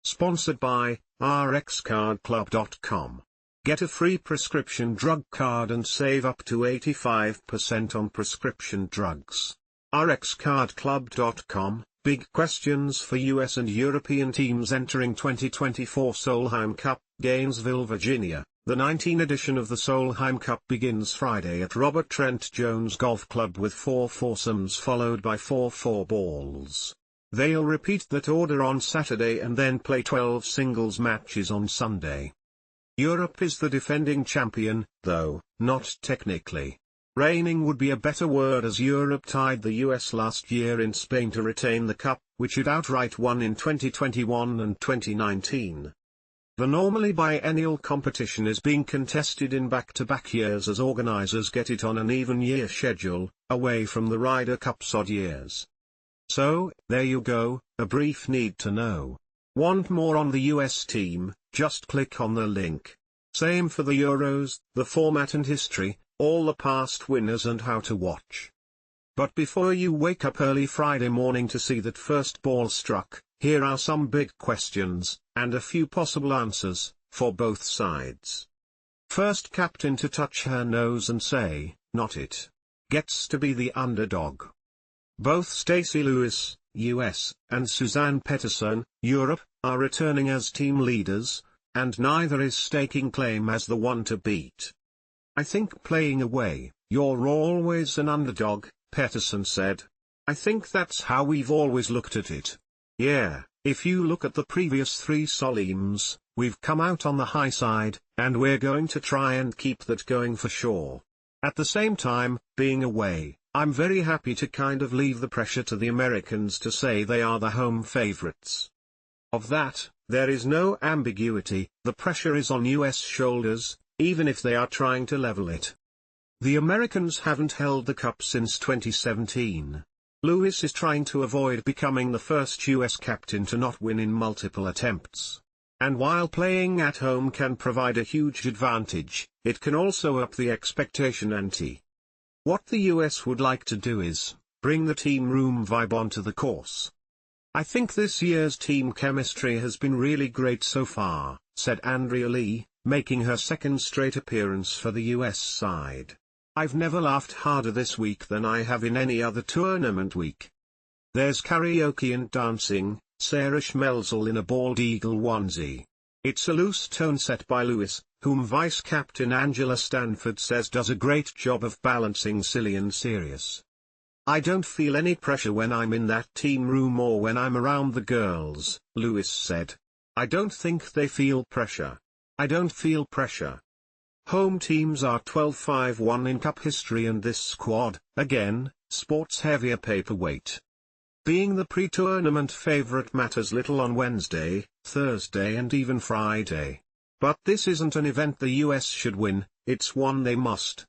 Sponsored by rxcardclub.com. Get a free prescription drug card and save up to 85% on prescription drugs. rxcardclub.com. Big questions for US and European teams entering 2024 Solheim Cup, Gainesville, Virginia. The 19th edition of the Solheim Cup begins Friday at Robert Trent Jones Golf Club with 4 foursomes followed by 4 fourballs. They'll repeat that order on Saturday and then play 12 singles matches on Sunday. Europe is the defending champion, though, not technically. Reigning would be a better word, as Europe tied the US last year in Spain to retain the cup, which it outright won in 2021 and 2019. The normally biennial competition is being contested in back-to-back years as organizers get it on an even year schedule, away from the Ryder Cups odd years. So, there you go, a brief need to know. Want more on the US team? Just click on the link. Same for the Euros, the format and history, all the past winners and how to watch. But before you wake up early Friday morning to see that first ball struck, here are some big questions, and a few possible answers, for both sides. First captain to touch her nose and say, "Not it," gets to be the underdog. Both Stacy Lewis, U.S., and Suzann Pettersen, Europe, are returning as team leaders, and neither is staking claim as the one to beat. "I think playing away, you're always an underdog," Pettersen said. "I think that's how we've always looked at it. Yeah, if you look at the previous 3 Solheims, we've come out on the high side, and we're going to try and keep that going for sure. At the same time, being away, I'm very happy to kind of leave the pressure to the Americans to say they are the home favorites. Of that, there is no ambiguity, the pressure is on US shoulders, even if they are trying to level it. The Americans haven't held the cup since 2017. Lewis is trying to avoid becoming the first US captain to not win in multiple attempts. And while playing at home can provide a huge advantage, it can also up the expectation ante. What the US would like to do is bring the team room vibe onto the course. "I think this year's team chemistry has been really great so far," said Andrea Lee, making her second straight appearance for the US side. "I've never laughed harder this week than I have in any other tournament week." There's karaoke and dancing, Sarah Schmelzel in a bald eagle onesie. It's a loose tone set by Lewis, whom vice-captain Angela Stanford says does a great job of balancing silly and serious. "I don't feel any pressure when I'm in that team room or when I'm around the girls," Lewis said. "I don't think they feel pressure. I don't feel pressure." Home teams are 12-5-1 in cup history, and this squad, again, sports heavier paperweight. Being the pre-tournament favorite matters little on Wednesday, Thursday and even Friday. But this isn't an event the US should win, it's one they must.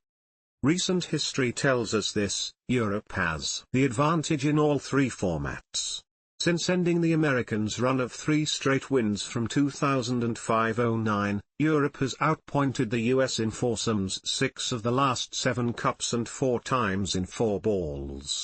Recent history tells us this: Europe has the advantage in all 3 formats. Since ending the Americans' run of 3 straight wins from 2005-09, Europe has outpointed the US in foursomes 6 of the last 7 cups and 4 times in fourballs.